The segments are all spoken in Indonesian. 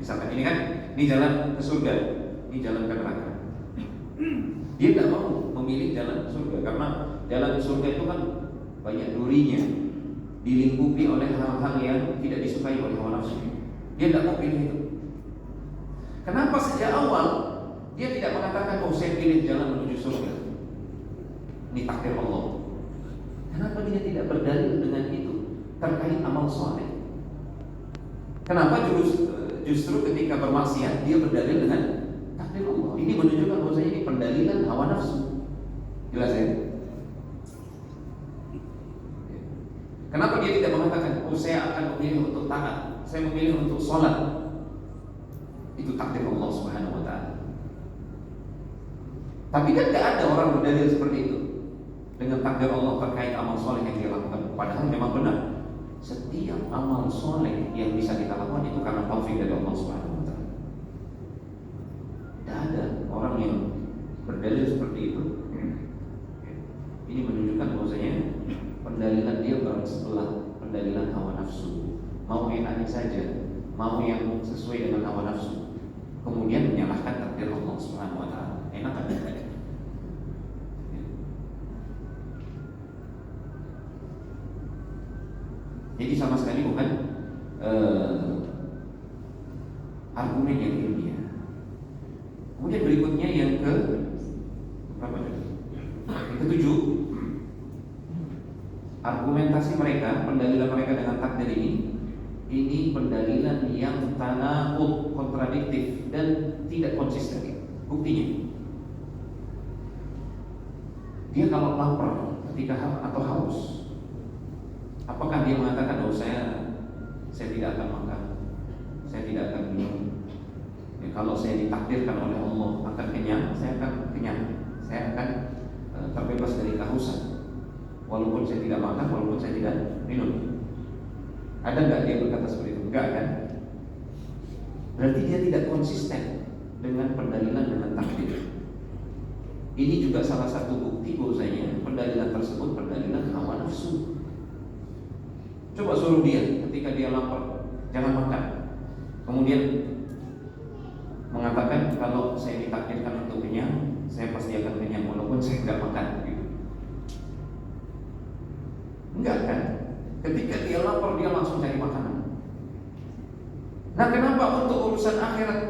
Misalkan ini jalan ke surga, ini jalan ke neraka. Dia tidak mau memilih jalan surga karena jalan surga itu kan banyak durinya, dilingkupi oleh hal-hal yang tidak disukai oleh hawa nafsu. Dia tidak mau pilih itu. Kenapa sejak awal dia tidak mengatakan, oh saya pilih jalan menuju surga, ini takdir Allah? Kenapa dia tidak berdalil dengan itu terkait amal soleh? Kenapa justru ketika bermaksiat dia berdalil dengan takdir Allah? Ini menunjukkan bahwasanya ini pendalilan hawa nafsu. Jelas ya? Kenapa dia tidak mengatakan, oh saya akan memilih untuk taat, saya memilih untuk sholat? Itu takdir Allah Subhanahu wa ta'ala. Tapi kan tidak ada orang berdalil seperti itu dengan takdir Allah terkait amal soleh yang dia lakukan. Padahal memang benar, setiap amal soleh yang bisa kita lakukan itu karena taufik dari Allah Subhanahu wa ta'ala. Tidak ada orang yang berdalil seperti itu. Ini menunjukkan bahwasanya pendalilan dia bersebelah pendalilan hawa nafsu. Mau enaknya saja, mau yang sesuai dengan hawa nafsu, kemudian menyalahkan takdir Allah Subhanahu wa ta'ala. Enak kan? Jadi sama sekali bukan argumen yang ilmiah. Kemudian berikutnya yang ke berapa tadi? Yang ketujuh, argumentasi mereka, pendalilan mereka dengan takdir ini pendalilan yang tanaqud, kontradiktif dan tidak konsisten. Buktinya, dia kalau lapar ketika atau haus, apakah dia mengatakan, oh saya tidak akan makan, saya tidak akan minum, ya, kalau saya ditakdirkan oleh Allah akan kenyang, saya akan kenyang, saya akan terbebas dari kehausan, walaupun saya tidak makan, walaupun saya tidak minum? Ada nggak dia berkata seperti itu? Enggak kan? Berarti dia tidak konsisten dengan pendalilan dengan takdir. Ini juga salah satu bukti bahwasanya pendalilan tersebut pendalilan hawa nafsu. Coba suruh dia ketika dia lapar, jangan makan, kemudian mengatakan kalau saya ditakdirkan untuk kenyang, saya pasti akan kenyang walaupun saya nggak makan. Enggak kan? Ketika dia lapar dia langsung cari makanan. Nah, kenapa untuk urusan akhirat,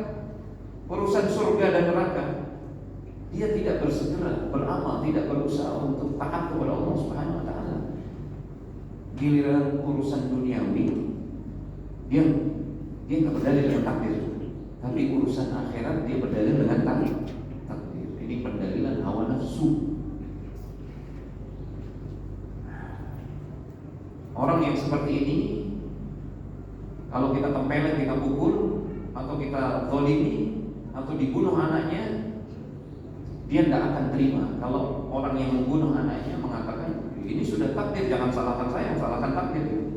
urusan surga dan neraka, dia tidak bersegera beramal, tidak berusaha untuk taat kepada Allah Subhanahu wa ta'ala? Giliran urusan duniawi, dia nggak berdalil dengan takdir. Tapi urusan akhirat dia berdalil dengan takdir. Ini pendalilan hawa nafsu. Orang yang seperti ini, kalau kita tempelin, kita pukul, atau kita zalimi, atau dibunuh anaknya, dia tidak akan terima. Kalau orang yang membunuh anaknya mengatakan, ini sudah takdir, jangan salahkan saya, salahkan takdir.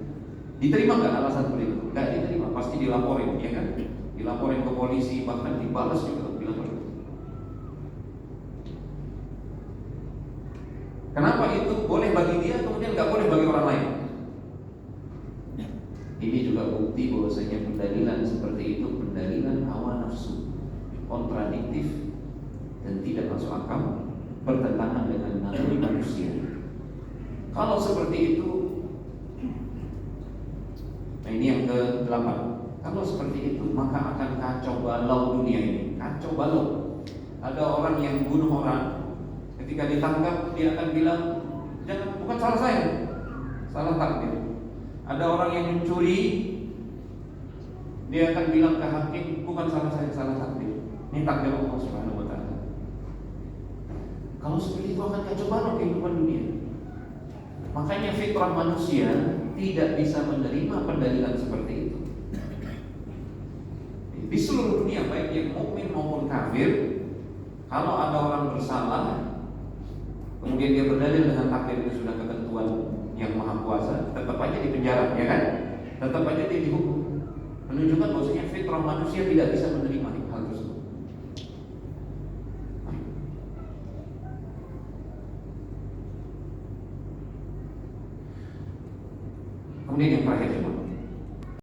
Diterima nggak alasan seperti itu? Nggak diterima, pasti dilaporin, ya kan? Dilaporin ke polisi, bahkan dibalas juga dilaporin. Kenapa itu boleh bagi dia, kemudian nggak boleh bagi orang lain? Ini juga bukti bahwasanya pendalilan seperti itu pendalilan hawa nafsu, kontradiktif dan tidak masuk akal, bertentangan dengan naluri manusia. Kalau seperti itu, nah ini yang ke-8. Kalau seperti itu, maka akan kacau balau dunia ini. Kacau balau. Ada orang yang bunuh orang, ketika ditangkap dia akan bilang, jangan, bukan salah saya, salah takdir. Ada orang yang mencuri, dia akan bilang ke hakim, bukan salah saya, salah takdir. Ini takdir Allah Subhanahu wa ta'ala. Kalau seperti itu akan kacau balau kehidupan dunia. Makanya fitrah manusia tidak bisa menerima pendalilan seperti itu. Di seluruh dunia, baik yang mukmin maupun kafir, kalau ada orang bersalah, kemudian dia berdalil dengan takdir itu sudah ketentuan yang maha kuasa, tetap aja di penjara, ya kan? Tetap aja dia dihukum. Menunjukkan bahwasanya fitrah manusia tidak bisa menerima hal tersebut. Kemudian yang terakhir,